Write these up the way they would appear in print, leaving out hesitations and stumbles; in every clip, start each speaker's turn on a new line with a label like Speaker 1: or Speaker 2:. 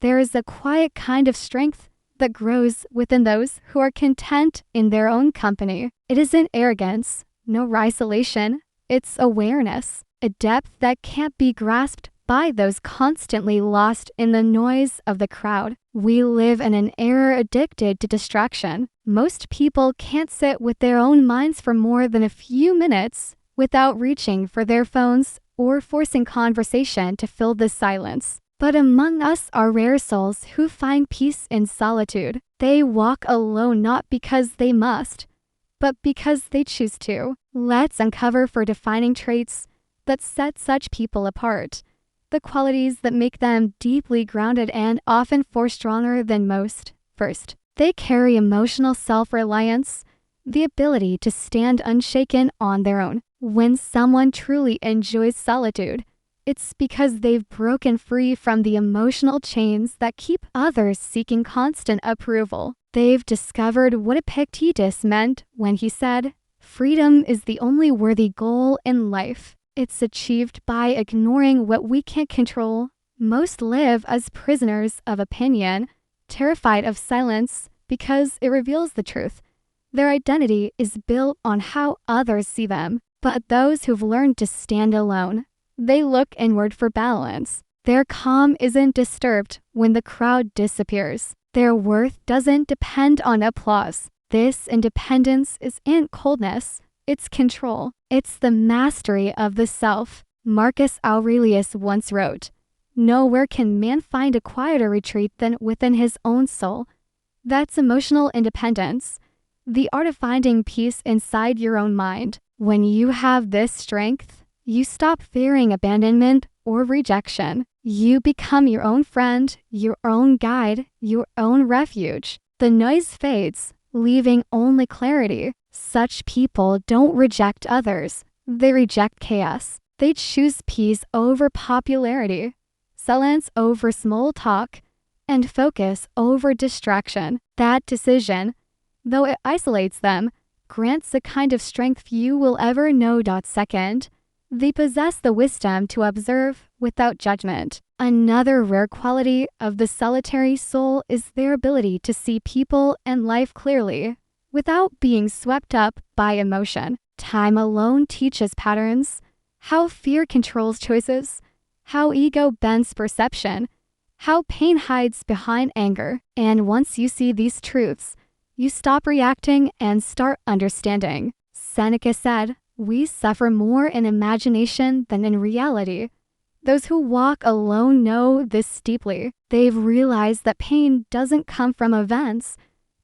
Speaker 1: There is a quiet kind of strength that grows within those who are content in their own company. It isn't arrogance, nor isolation. It's awareness, a depth that can't be grasped by those constantly lost in the noise of the crowd. We live in an era addicted to distraction. Most people can't sit with their own minds for more than a few minutes without reaching for their phones or forcing conversation to fill the silence. But among us are rare souls who find peace in solitude. They walk alone not because they must, but because they choose to. Let's uncover 4 defining traits that set such people apart, the qualities that make them deeply grounded and often stronger than most. First, they carry emotional self-reliance, the ability to stand unshaken on their own. When someone truly enjoys solitude, it's because they've broken free from the emotional chains that keep others seeking constant approval. They've discovered what Epictetus meant when he said, "Freedom is the only worthy goal in life." It's achieved by ignoring what we can't control. Most live as prisoners of opinion, terrified of silence because it reveals the truth. Their identity is built on how others see them. But those who've learned to stand alone, they look inward for balance. Their calm isn't disturbed when the crowd disappears. Their worth doesn't depend on applause. This independence isn't coldness, it's control. It's the mastery of the self. Marcus Aurelius once wrote, "Nowhere can man find a quieter retreat than within his own soul." That's emotional independence, the art of finding peace inside your own mind. When you have this strength, you stop fearing abandonment or rejection. You become your own friend, your own guide, your own refuge. The noise fades, leaving only clarity. Such people don't reject others. They reject chaos. They choose peace over popularity, silence over small talk, and focus over distraction. That decision, though it isolates them, grants a kind of strength few will ever know. Second, they possess the wisdom to observe without judgment. Another rare quality of the solitary soul is their ability to see people and life clearly, without being swept up by emotion. Time alone teaches patterns, how fear controls choices, how ego bends perception, how pain hides behind anger. And once you see these truths, you stop reacting and start understanding. Seneca said, "We suffer more in imagination than in reality." Those who walk alone know this deeply. They've realized that pain doesn't come from events,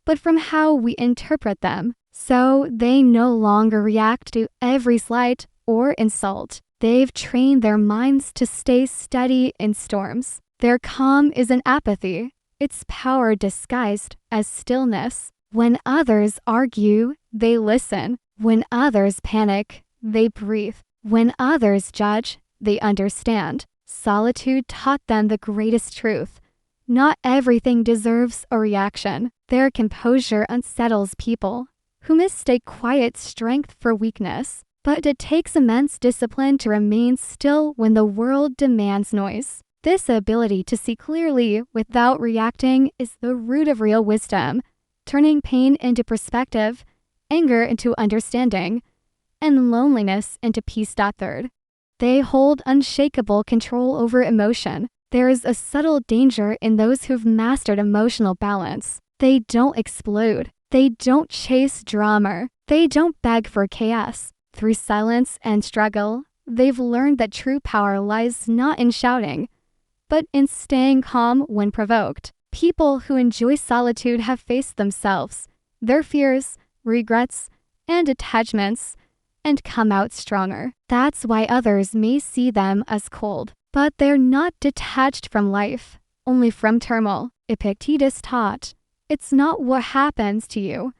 Speaker 1: but from how we interpret them. So they no longer react to every slight or insult. They've trained their minds to stay steady in storms. Their calm isn't apathy. It's power disguised as stillness. When others argue, they listen. When others panic, they breathe. When others judge, they understand. Solitude taught them the greatest truth. Not everything deserves a reaction. Their composure unsettles people who mistake quiet strength for weakness. But it takes immense discipline to remain still when the world demands noise. This ability to see clearly without reacting is the root of real wisdom, turning pain into perspective, anger into understanding, and loneliness into peace. Third, they hold unshakable control over emotion. There is a subtle danger in those who've mastered emotional balance. They don't explode. They don't chase drama. They don't beg for chaos. Through silence and struggle, they've learned that true power lies not in shouting, but in staying calm when provoked. People who enjoy solitude have faced themselves, their fears, regrets, and attachments, and come out stronger. That's why others may see them as cold, but they're not detached from life, only from turmoil. Epictetus taught, "It's not what happens to you,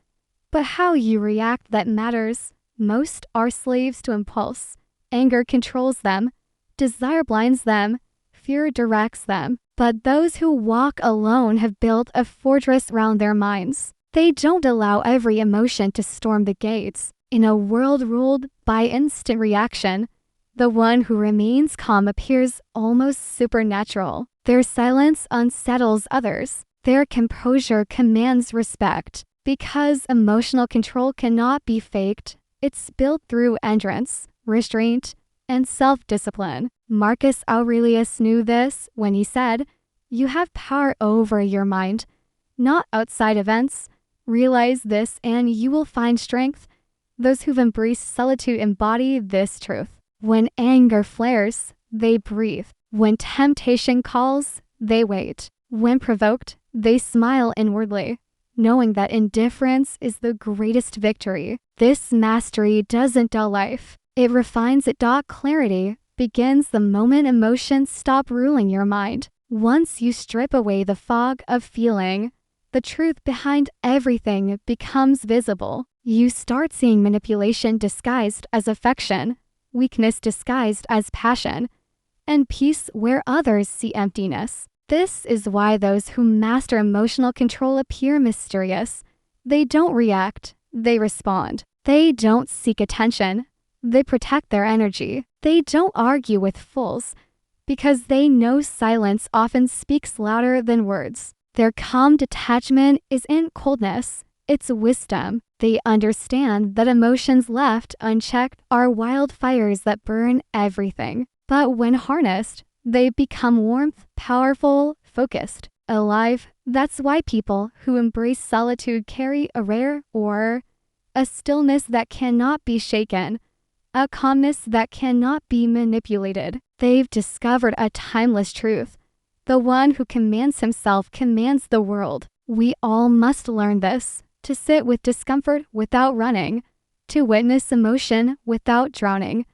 Speaker 1: but how you react that matters." Most are slaves to impulse. Anger controls them, desire blinds them, fear directs them. But those who walk alone have built a fortress around their minds. They don't allow every emotion to storm the gates. In a world ruled by instant reaction, The one who remains calm appears almost supernatural. Their silence unsettles others. Their composure commands respect. Because emotional control cannot be faked, it's built through endurance, restraint, and self-discipline. Marcus Aurelius knew this when he said, "You have power over your mind, not outside events. Realize this and you will find strength." Those who've embraced solitude embody this truth. When anger flares, they breathe. When temptation calls, they wait. When provoked, they smile inwardly, knowing that indifference is the greatest victory. This mastery doesn't dull life. It refines it. Clarity begins the moment emotions stop ruling your mind. Once you strip away the fog of feeling, the truth behind everything becomes visible. You start seeing manipulation disguised as affection, weakness disguised as passion, and peace where others see emptiness. This is why those who master emotional control appear mysterious. They don't react, they respond. They don't seek attention, they protect their energy. They don't argue with fools, because they know silence often speaks louder than words. Their calm detachment isn't coldness, it's wisdom. They understand that emotions left unchecked are wildfires that burn everything. But when harnessed, they become warmth, powerful, focused, alive. That's why people who embrace solitude carry a rare aura, a stillness that cannot be shaken, a calmness that cannot be manipulated. They've discovered a timeless truth. The one who commands himself commands the world. We all must learn this, to sit with discomfort without running, to witness emotion without drowning,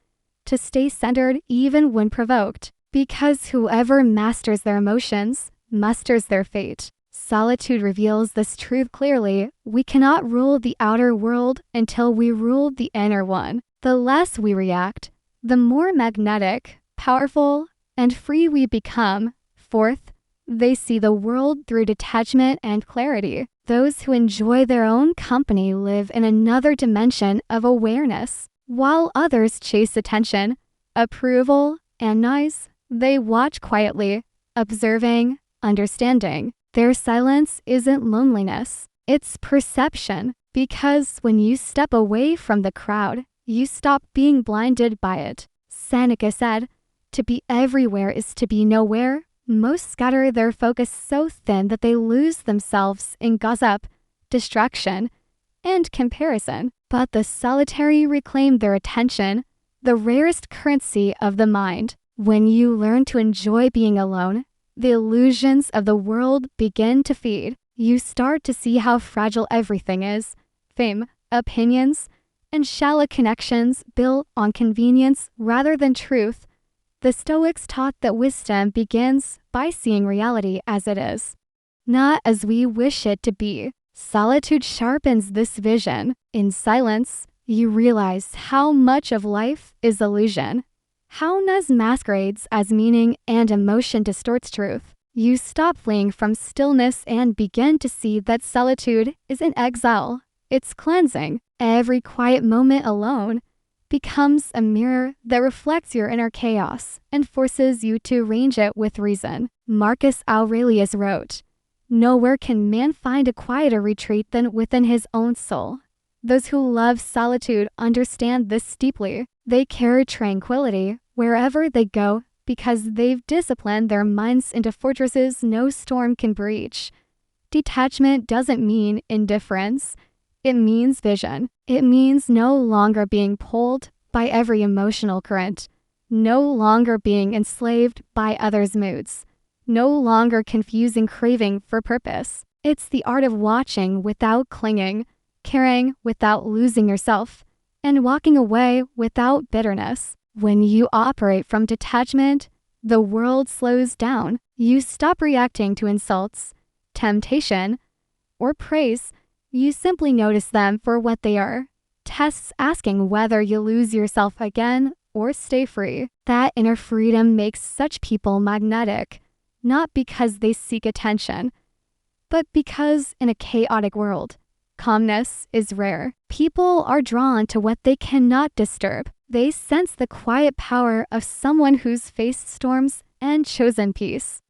Speaker 1: to stay centered even when provoked, because whoever masters their emotions masters their fate. Solitude reveals this truth clearly. We cannot rule the outer world until we rule the inner one. The less we react, the more magnetic, powerful, and free we become. Fourth, they see the world through detachment and clarity. Those who enjoy their own company live in another dimension of awareness. While others chase attention, approval, and noise, they watch quietly, observing, understanding. Their silence isn't loneliness, it's perception. Because when you step away from the crowd, you stop being blinded by it. Seneca said, "To be everywhere is to be nowhere." Most scatter their focus so thin that they lose themselves in gossip, distraction, and comparison. But the solitary reclaim their attention, the rarest currency of the mind. When you learn to enjoy being alone, the illusions of the world begin to fade. You start to see how fragile everything is. Fame, opinions, and shallow connections built on convenience rather than truth. The Stoics taught that wisdom begins by seeing reality as it is, not as we wish it to be. Solitude sharpens this vision. In silence, you realize how much of life is illusion, how noise masquerades as meaning and emotion distorts truth. You stop fleeing from stillness and begin to see that solitude isn't exile, it's cleansing. Every quiet moment alone becomes a mirror that reflects your inner chaos and forces you to arrange it with reason. Marcus Aurelius wrote, "Nowhere can man find a quieter retreat than within his own soul." Those who love solitude understand this deeply. They carry tranquility wherever they go because they've disciplined their minds into fortresses no storm can breach. Detachment doesn't mean indifference. It means vision. It means no longer being pulled by every emotional current, no longer being enslaved by others' moods, no longer confusing craving for purpose. It's the art of watching without clinging, caring without losing yourself, and walking away without bitterness. When you operate from detachment, the world slows down. You stop reacting to insults, temptation, or praise. You simply notice them for what they are. Tests asking whether you lose yourself again or stay free. That inner freedom makes such people magnetic, not because they seek attention, but because in a chaotic world, calmness is rare. People are drawn to what they cannot disturb. They sense the quiet power of someone who's faced storms and chosen peace.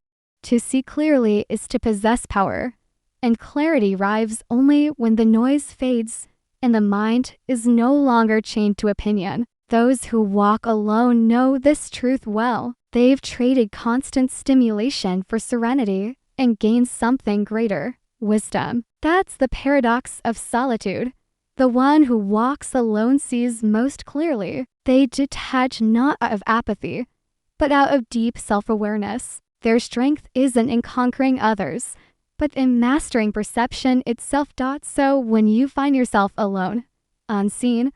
Speaker 1: To see clearly is to possess power, and clarity arrives only when the noise fades and the mind is no longer chained to opinion. Those who walk alone know this truth well. They've traded constant stimulation for serenity and gained something greater, wisdom. That's the paradox of solitude. The one who walks alone sees most clearly. They detach not out of apathy, but out of deep self-awareness. Their strength isn't in conquering others, but in mastering perception itself. So when you find yourself alone, unseen,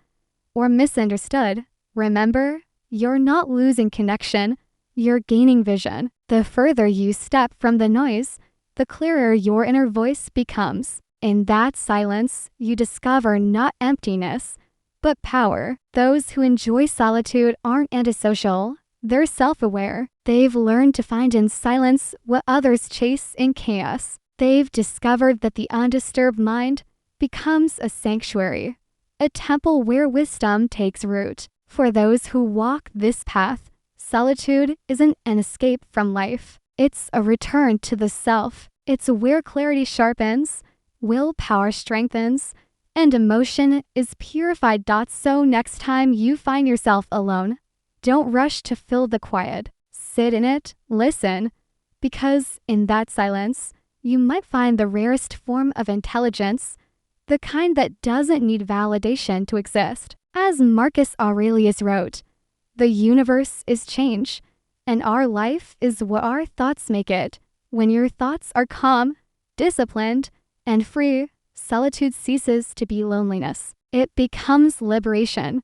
Speaker 1: or misunderstood, remember, you're not losing connection, you're gaining vision. The further you step from the noise, the clearer your inner voice becomes. In that silence, you discover not emptiness, but power. Those who enjoy solitude aren't antisocial, they're self-aware. They've learned to find in silence what others chase in chaos. They've discovered that the undisturbed mind becomes a sanctuary, a temple where wisdom takes root. For those who walk this path, solitude isn't an escape from life. It's a return to the self. It's where clarity sharpens, willpower strengthens, and emotion is purified. So next time you find yourself alone, don't rush to fill the quiet. Sit in it, listen, because in that silence, you might find the rarest form of intelligence, the kind that doesn't need validation to exist. As Marcus Aurelius wrote, "The universe is change, and our life is what our thoughts make it. When your thoughts are calm, disciplined, and free, solitude ceases to be loneliness. It becomes liberation."